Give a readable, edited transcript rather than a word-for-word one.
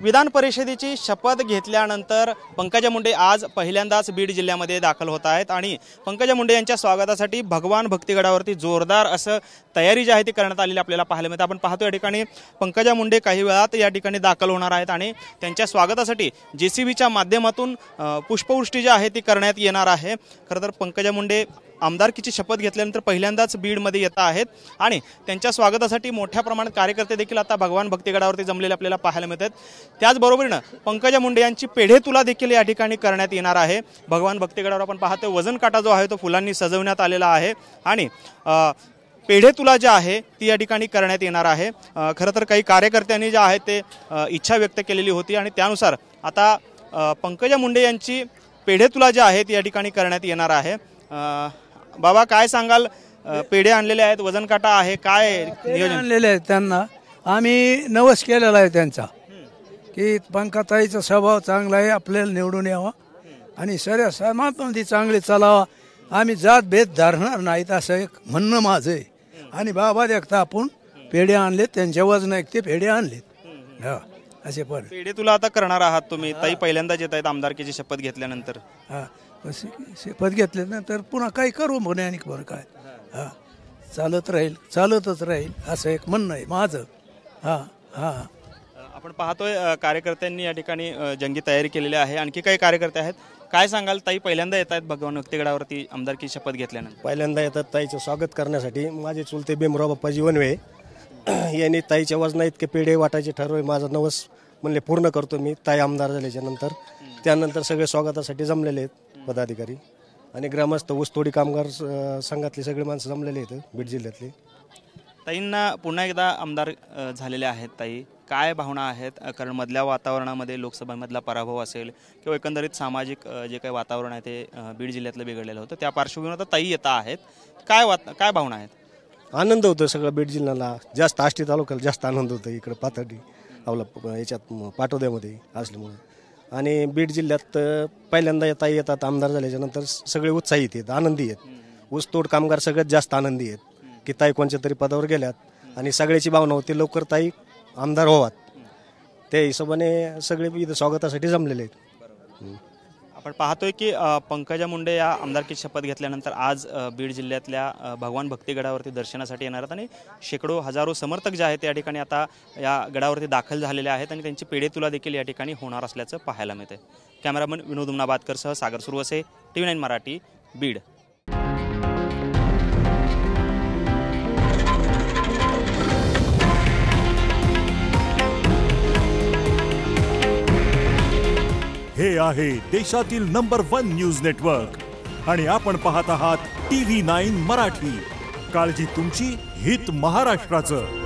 विधान परिषदेची शपथ घेतल्यानंतर पंकजा मुंडे आज पहिल्यांदाच बीड जिल्ह्यामध्ये दाखल होत आहेत आणि पंकजा मुंडे यांच्या स्वागतासाठी भगवान भक्तिगडावरती जोरदार असं तयारी जी आहे ती करण्यात आलेली आपल्याला पाहायला मिळते। आपण पाहतो या ठिकाणी पंकजा मुंडे काही वेळात या ठिकाणी दाखल होणार आहेत आणि त्यांच्या स्वागतासाठी जेसीबीच्या माध्यमातून पुष्पवृष्टी जी आहे ती करण्यात येणार आहे। खरं तर पंकजा मुंडे आमदारकीची शपथ घेतल्यानंतर पहिल्यांदाच बीडमध्ये येत आहेत आणि त्यांच्या स्वागतासाठी मोठ्या प्रमाणात कार्यकर्ते देखील आता भगवान भक्तिगडावरती जमलेले आपल्याला पाहायला मिळतात। त्याचबरोबरीनं पंकजा मुंडे यांची पेढे तुला देखील या ठिकाणी करण्यात येणार आहे। भगवान भक्तिगडावर आपण पाहतो वजन काटा जो आहे तो फुलांनी सजवण्यात आलेला आहे आणि पेढे तुला जे आहे ती या ठिकाणी करण्यात येणार आहे। खरं तर काही कार्यकर्त्यांनी जे आहे ते इच्छा व्यक्त केलेली होती आणि त्यानुसार आता पंकजा मुंडे यांची पेढे तुला जे आहे ती या ठिकाणी करण्यात येणार आहे। बाबा काय सांगाल, पेढे आणलेले आहेत, वजन काटा आहे, काय नियोजन आणलेले आहेत? त्यांना आम्ही नवस केलेला आहे त्यांचा की पंकजाताईचा स्वभाव चांगला आहे, आपल्याला निवडून यावा आणि सर्व समाजामध्ये चांगले चालावा, आम्ही जात भेद धरणार नाहीत असं एक म्हणणं माझं आहे। आणि बाबा देखता आपण पेढे आणलेत, त्यांच्या वजन एक ते पेढे आणलेत असे पण पेढे तुला आता करणार आहात तुम्ही। ताई पहिल्यांदाच येत आहेत आमदारकीची शपथ घेतल्यानंतर। शपथ घेतल्यानंतर पुन्हा काही करू म्हणे आणि बरं काय चालतच राहील असं एक म्हणणं आहे माझं। आपण पाहतोय कार्यकर्त्यांनी या ठिकाणी जंगी तयारी केलेली आहे। आणखी काही कार्यकर्ते आहेत, काय सांगाल? ताई पहिल्यांदा येत आहेत भगवान भक्तिगडावरती आमदारकी शपथ घेतल्यानंतर। पहिल्यांदा येतात ताईचं स्वागत करण्यासाठी। माझे चुलते भीमराव बाप्पाजी वनवे यांनी ताईच्या वजना इतके पेढे वाटायचे ठरवले। माझा नवस म्हणले पूर्ण करतो मी ताई आमदार झाल्याच्या नंतर। त्यानंतर सगळे स्वागतासाठी जमलेले आहेत पदाधिकारी आणि ग्रामस्थ ऊसतोडी कामगार संघातले सगळे माणसं जमलेले आहेत बीड जिल्ह्यातले। ताईंना पुन्हा एकदा आमदार झालेले आहेत ताई, काय भावना आहेत? कारण मधल्या वातावरणामध्ये लोकसभेमधला पराभव असेल किंवा एकंदरीत सामाजिक जे काही वातावरण आहे ते बीड जिल्ह्यातलं बिघडलेलं होतं, त्या पार्श्वभूमीवर ताई येत आहेत, काय भावना आहेत? आनंद होतो सगळं बीड जिल्ह्याला, जास्त आष्टी तालुक्याला जास्त आनंद होतो इकडं पाथर्डी आपला याच्यात पाटोद्यामध्ये असल्यामुळे। आणि बीड जिल्ह्यात पहिल्यांदा येतात आमदार झाल्याच्या नंतर सगळे उत्साहित आहेत, आनंदी आहेत। ऊसतोड कामगार सगळ्यात जास्त आनंदी आहेत की ताई कोणत्या तरी पदावर गेल्यात आणि सगळ्याची भावना होती लवकर ताई आमदार व्हावात, त्या हिशोबाने सगळे इथं स्वागतासाठी जमलेले आहेत। आपण पाहतोय की पंकजा मुंडे या आमदारकीची शपथ घेतल्यानंतर आज बीड जिल्ह्यातल्या भगवान भक्तिगडावरती दर्शनासाठी येणार आहेत आणि शेकडो हजारो समर्थक जे आहेत त्या ठिकाणी आता या गडावरती दाखल झालेले आहेत आणि त्यांची पेढे तुला देखील या ठिकाणी होणार असल्याचं पाहायला मिळते। कॅमेरामन विनोद उमनाबादकरसह सागर सुरवसे, TV9 मराठी, बीड। हे आहे देशातील नंबर 1 न्यूज नेटवर्क आणि आपण पाहत आहात TV9 मराठी। काळजी तुमची, हित महाराष्ट्राचं।